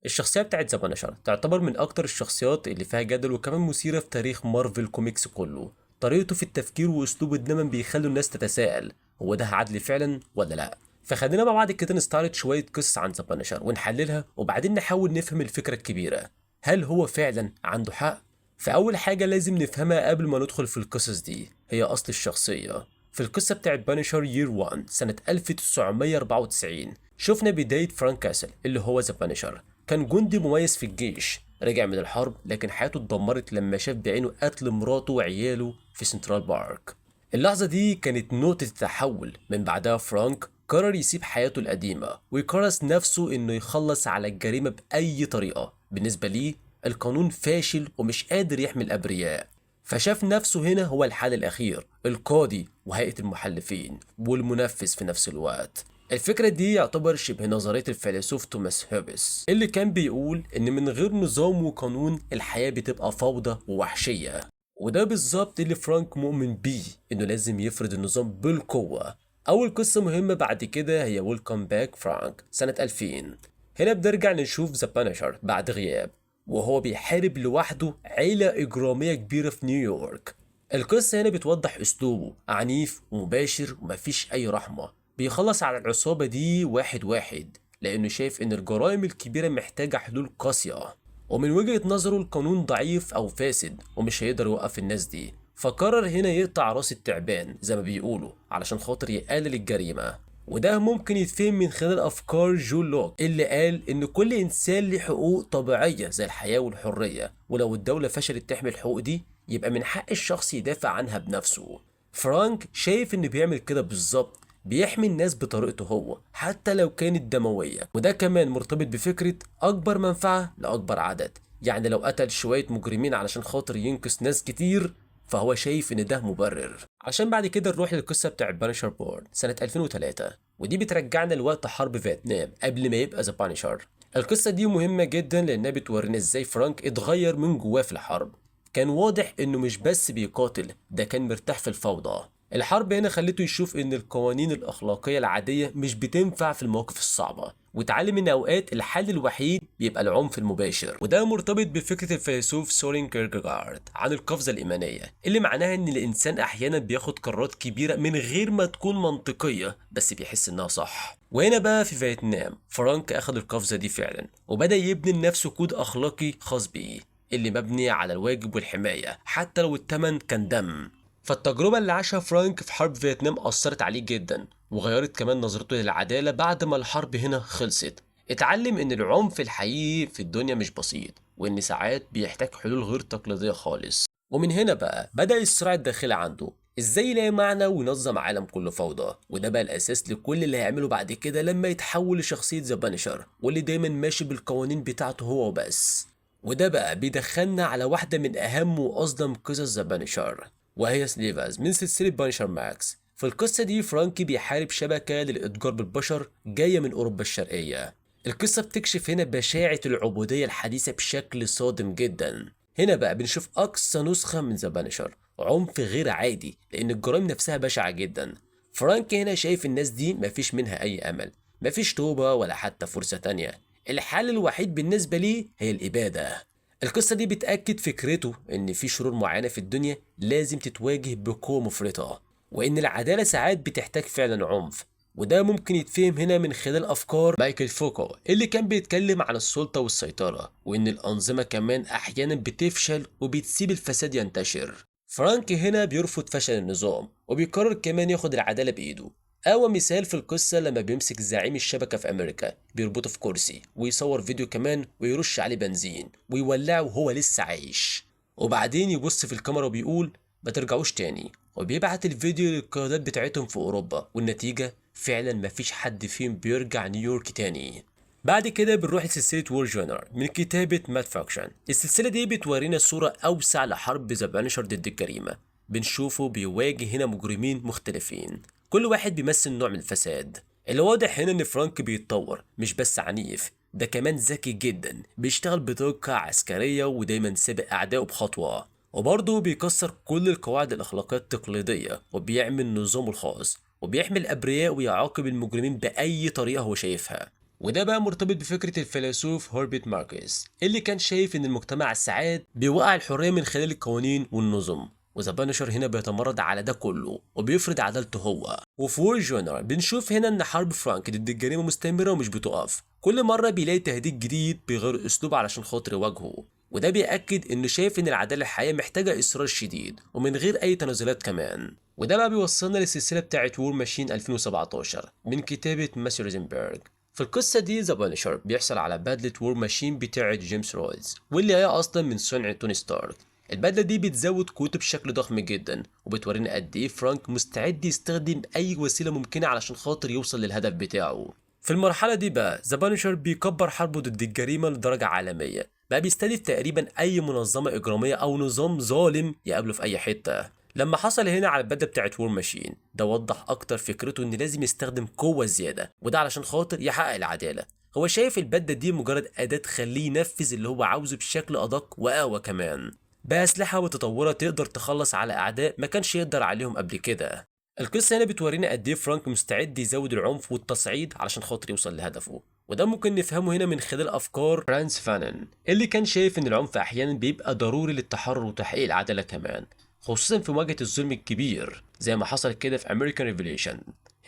الشخصية بتاعت ذا بانشر تعتبر من أكتر الشخصيات اللي فيها جدل وكمان مثيرة في تاريخ مارفل كوميكس كله. طريقته في التفكير وأسلوبه دايما بيخلوا الناس تتساءل، هو ده عدل فعلا ولا لأ؟ فخلينا مع بعض كده نستعرض شوية قصص عن ذا بانشر ونحللها وبعدين نحاول نفهم الفكرة الكبيرة. هل هو فعلا عنده حق؟ فأول حاجة لازم نفهمها قبل ما ندخل في القصص دي هي أصل الشخصية. في القصة بتاعت بانشر يير 1 سنة 1994 شفنا بداية فرانك كاسل اللي هو ذا بانشر. كان جندي مميز في الجيش، رجع من الحرب لكن حياته اتدمرت لما شاف بعينه قتل مراته وعياله في سنترال بارك. اللحظة دي كانت نقطة التحول. من بعدها فرانك قرر يسيب حياته القديمة ويكرس نفسه انه يخلص على الجريمة بأي طريقة. بالنسبة ليه القانون فاشل ومش قادر يحمي الأبرياء، فشاف نفسه هنا هو الحل الأخير، القاضي وهيئة المحلفين والمنفذ في نفس الوقت. الفكرة دي يعتبر شبه نظرية الفيلسوف توماس هوبس اللي كان بيقول إن من غير نظام وقانون الحياة بتبقى فوضى ووحشية. وده بالظبط اللي فرانك مؤمن بيه، إنه لازم يفرض النظام بالقوة. أول قصة مهمة بعد كده هي ويلكم باك فرانك سنة 2000. هنا بنرجع نشوف ذا بانشر بعد غياب وهو بيحارب لوحده عيلة إجرامية كبيرة في نيويورك. القصة هنا بتوضح أسلوبه عنيف ومباشر ومفيش أي رحمة، بيخلص على العصابة دي واحد واحد لأنه شايف إن الجرائم الكبيرة محتاجة حلول قاسية، ومن وجهة نظره القانون ضعيف أو فاسد ومش هيقدر يوقف الناس دي. فقرر هنا يقطع راس التعبان زي ما بيقولوا علشان خاطر يقلل الجريمة. وده ممكن يتفهم من خلال أفكار جون لوك اللي قال إن كل إنسان له حقوق طبيعية زي الحياة والحرية، ولو الدولة فشلت تحمي الحقوق دي يبقى من حق الشخص يدافع عنها بنفسه. فرانك شايف إنه بيعمل كده بالظبط، بيحمي الناس بطريقته هو حتى لو كانت دموية، وده كمان مرتبط بفكرة أكبر منفعة لأكبر عدد. يعني لو قتل شوية مجرمين علشان خاطر ينقذ ناس كتير فهو شايف ان ده مبرر. عشان بعد كده نروح للقصه بتاع بانشر بورن سنه 2003، ودي بترجعنا لوقت حرب فيتنام قبل ما يبقى ذا بانشر. القصه دي مهمه جدا لانها بتورينا ازاي فرانك اتغير من جواه في الحرب. كان واضح انه مش بس بيقاتل، ده كان مرتاح في الفوضى. الحرب هنا خلته يشوف ان القوانين الاخلاقيه العاديه مش بتنفع في المواقف الصعبه، واتعلم ان اوقات الحل الوحيد بيبقى العنف المباشر. وده مرتبط بفكره الفيلسوف سورين كيركيغارد عن القفزه الايمانيه اللي معناها ان الانسان احيانا بياخد قرارات كبيره من غير ما تكون منطقيه بس بيحس انها صح. وهنا بقى في فيتنام فرانك اخد القفزه دي فعلا وبدا يبني لنفسه كود اخلاقي خاص بيه اللي مبني على الواجب والحمايه حتى لو التمن كان دم. فالتجربة اللي عاشها فرانك في حرب فيتنام أثرت عليه جدا وغيرت كمان نظرته للعدالة بعد ما الحرب هنا خلصت. اتعلم إن العنف الحقيقي في الدنيا مش بسيط وإن ساعات بيحتاج حلول غير تقليدية خالص. ومن هنا بقى بدأ الصراع الداخلي عنده، ازاي يلاقي معنى وينظم عالم كله فوضى. وده بقى الاساس لكل اللي هيعمله بعد كده لما يتحول لشخصية ذا بانشر واللي دايما ماشي بالقوانين بتاعته هو وبس. وده بقى بيدخلنا على واحدة من أهم وأصدم قصص ذا بانشر وهي سليفاز من سلسلة بانشر ماكس. في القصة دي فرانكي بيحارب شبكة للإتجار بالبشر جاية من أوروبا الشرقية. القصة بتكشف هنا بشاعة العبودية الحديثة بشكل صادم جدا. هنا بقى بنشوف أقصى نسخة من ذا بانشر، عنف غير عادي لأن الجرائم نفسها بشعة جدا. فرانكي هنا شايف الناس دي مفيش منها أي أمل، مفيش توبة ولا حتى فرصة تانية، الحل الوحيد بالنسبة ليه هي الإبادة. القصة دي بتأكد فكرته إن في شرور معينة في الدنيا لازم تتواجه بقوة مفرطة، وإن العدالة ساعات بتحتاج فعلا عنف. وده ممكن يتفهم هنا من خلال أفكار مايكل فوكو اللي كان بيتكلم عن السلطة والسيطرة وإن الأنظمة كمان أحيانا بتفشل وبتسيب الفساد ينتشر. فرانك هنا بيرفض فشل النظام وبيقرر كمان ياخد العدالة بإيده. أول مثال في القصة لما بيمسك زعيم الشبكة في أمريكا بيربطه في كرسي ويصور فيديو كمان ويرش عليه بنزين ويولعه وهو لسه عايش، وبعدين يبص في الكاميرا وبيقول ما ترجعوش تاني، وبيبعت الفيديو للقيادات بتاعتهم في أوروبا والنتيجة فعلا مفيش حد فيهم بيرجع نيويورك تاني. بعد كده بنروح لسلسلة وور جونر من كتابة مات فاكشن. السلسلة دي بتورينا صورة أوسع لحرب ذا بانشر ضد الجريمة. بنشوفه بيواجه هنا مجرمين مختلفين كل واحد بيمثل نوع من الفساد. اللي واضح هنا ان فرانك بيتطور، مش بس عنيف، ده كمان ذكي جدا، بيشتغل بدقة عسكرية ودايما سابق أعدائه بخطوة، وبرضه بيكسر كل القواعد الأخلاقية التقليدية وبيعمل نظامه الخاص وبيحمي الأبرياء ويعاقب المجرمين بأي طريقة هو شايفها. وده بقى مرتبط بفكرة الفيلسوف هوربيت ماركس اللي كان شايف ان المجتمع ساعات بيوقع الحرية من خلال القوانين والنظم، وذا بانشر هنا بيتمرد على ده كله وبيفرض عدالته هو. وفي وور جونر بنشوف هنا ان حرب فرانك ضد الجريمة مستمرة ومش بتقف، كل مرة بيلاقي تهديد جديد بيغير اسلوبه علشان خاطر يواجهه، وده بيأكد انه شايف ان العدالة الحقيقية محتاجة اصرار شديد ومن غير اي تنازلات كمان. وده بقى بيوصلنا للسلسلة بتاعت وور ماشين 2017 من كتابة ماسيو روزنبرغ. في القصة دي ذا بانشر بيحصل على بدلة وور ماشين بتاعت جيمس رويز، واللي هي أصلا من صنع توني ستارك. البدلة دي بتزود قوته بشكل ضخم جدا، وبتورينا قد إيه فرانك مستعد يستخدم أي وسيلة ممكنة علشان خاطر يوصل للهدف بتاعه. في المرحلة دي بقى ذا بانشر بيكبر حربه ضد الجريمة لدرجة عالمية، بقى بيستهدف تقريبا أي منظمة إجرامية أو نظام ظالم يقابله في أي حتة. لما حصل هنا على البدله بتاعت وور ماشين ده وضح اكتر فكرته ان لازم يستخدم قوه زياده، وده علشان خاطر يحقق العداله. هو شايف البدله دي مجرد اداه تخليه ينفذ اللي هو عاوزه بشكل ادق واقوى كمان، باسلحه متطوره تقدر تخلص على اعداء ما كانش يقدر عليهم قبل كده. القصه هنا بتورينا قد ايه فرانك مستعد يزود العنف والتصعيد علشان خاطر يوصل لهدفه، وده ممكن نفهمه هنا من خلال افكار فرانس فانون اللي كان شايف ان العنف احيانا بيبقى ضروري للتحرر وتحقيق العداله كمان، خصوصا في مواجهة الظلم الكبير زي ما حصل كده في أمريكان ريفوليوشن.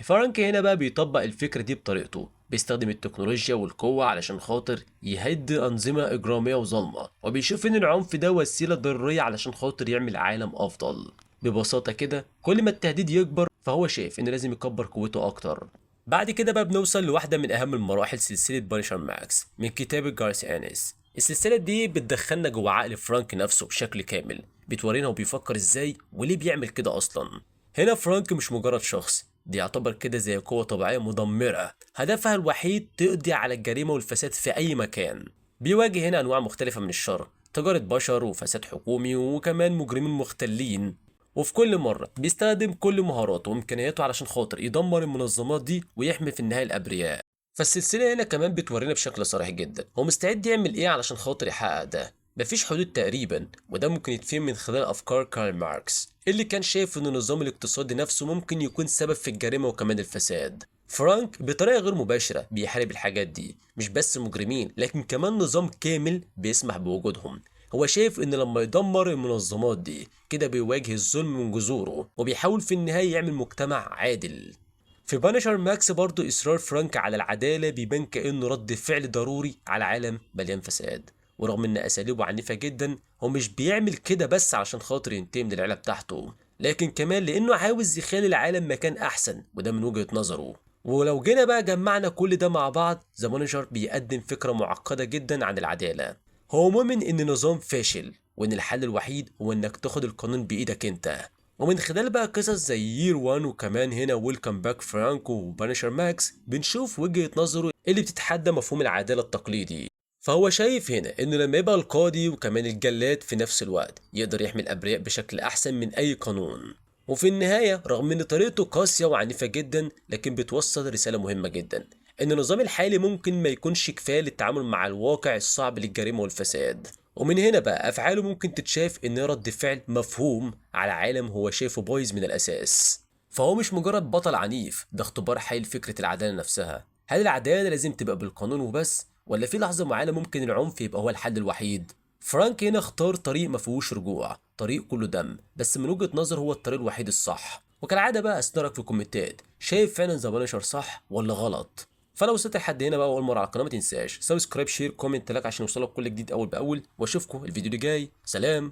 فرانك هنا بقى بيطبق الفكرة دي بطريقته، بيستخدم التكنولوجيا والقوة علشان خاطر يهد أنظمة إجرامية وظلمة، وبيشوف إن العنف ده وسيلة ضرورية علشان خاطر يعمل عالم أفضل. ببساطة كده كل ما التهديد يكبر فهو شايف إنه لازم يكبر قوته أكتر. بعد كده بقى بنوصل لواحدة من أهم المراحل سلسلة بانشر ماكس من كتابة جارث آنيس. السلسلة دي بتدخلنا جوه عقل فرانك نفسه بشكل كامل، بتورينا هو بيفكر ازاي وليه بيعمل كده اصلا. هنا فرانك مش مجرد شخص، دي يعتبر كده زي قوة طبيعية مدمرة هدفها الوحيد تقضي على الجريمة والفساد في أي مكان. بيواجه هنا أنواع مختلفة من الشر، تجارة بشر وفساد حكومي وكمان مجرمين مختلين، وفي كل مرة بيستخدم كل مهاراته وإمكانياته علشان خاطر يدمر المنظمات دي ويحمي في النهاية الأبرياء. فالسلسلة هنا كمان بتورينا بشكل صريح جدا هو مستعد يعمل ايه علشان خاطر يحقق ده، مفيش حدود تقريبا، وده ممكن يتفهم من خلال افكار كارل ماركس اللي كان شايف ان النظام الاقتصادي نفسه ممكن يكون سبب في الجريمة وكمان الفساد. فرانك بطريقة غير مباشرة بيحارب الحاجات دي، مش بس مجرمين لكن كمان نظام كامل بيسمح بوجودهم. هو شايف ان لما يدمر المنظمات دي كده بيواجه الظلم من جذوره، وبيحاول في النهاية يعمل مجتمع عادل. في بانشر ماكس برضو إصرار فرانك على العدالة بيبان كأنه رد فعل ضروري على عالم مليان فساد، ورغم إن أساليبه عنيفة جدا هو مش بيعمل كده بس علشان خاطر ينتقم من العيلة بتاعته، لكن كمان لأنه عاوز يخلي العالم مكان أحسن، وده من وجهة نظره. ولو جينا بقى جمعنا كل ده مع بعض ذا بانشر بيقدم فكرة معقدة جدا عن العدالة. هو مؤمن إن النظام فاشل وإن الحل الوحيد هو إنك تاخد القانون بإيدك أنت، ومن خلال بقى قصص زي يير 1 وكمان هنا ويلكم باك فرانكو وبانشر ماكس بنشوف وجهة نظره اللي بتتحدى مفهوم العدالة التقليدي. فهو شايف هنا انه لما يبقى القاضي وكمان الجلاد في نفس الوقت يقدر يحمي الابرياء بشكل احسن من اي قانون. وفي النهاية رغم ان طريقته قاسية وعنيفة جدا لكن بتوصل رسالة مهمة جدا، ان النظام الحالي ممكن ما يكونش كفاية للتعامل مع الواقع الصعب للجريمة والفساد. ومن هنا بقى افعاله ممكن تتشاف ان رد فعل مفهوم على عالم هو شايفه بايظ من الاساس. فهو مش مجرد بطل عنيف، ده اختبار حي لفكرة العدالة نفسها. هل العدالة لازم تبقى بالقانون وبس، ولا في لحظة معينة ممكن العنف يبقى هو الحل الوحيد؟ فرانك هنا اختار طريق ما فيهوش رجوع، طريق كله دم، بس من وجهة نظر هو الطريق الوحيد الصح. وكالعادة بقى استنرك في الكومنتات، شايف فعلا ذا بانشر صح ولا غلط؟ فلو وصلت لحد هنا بقى اول مره على القناه ما تنساش سبسكرايب شير كومنت لك عشان يوصلك كل جديد اول باول، واشوفكم الفيديو اللي جاي. سلام.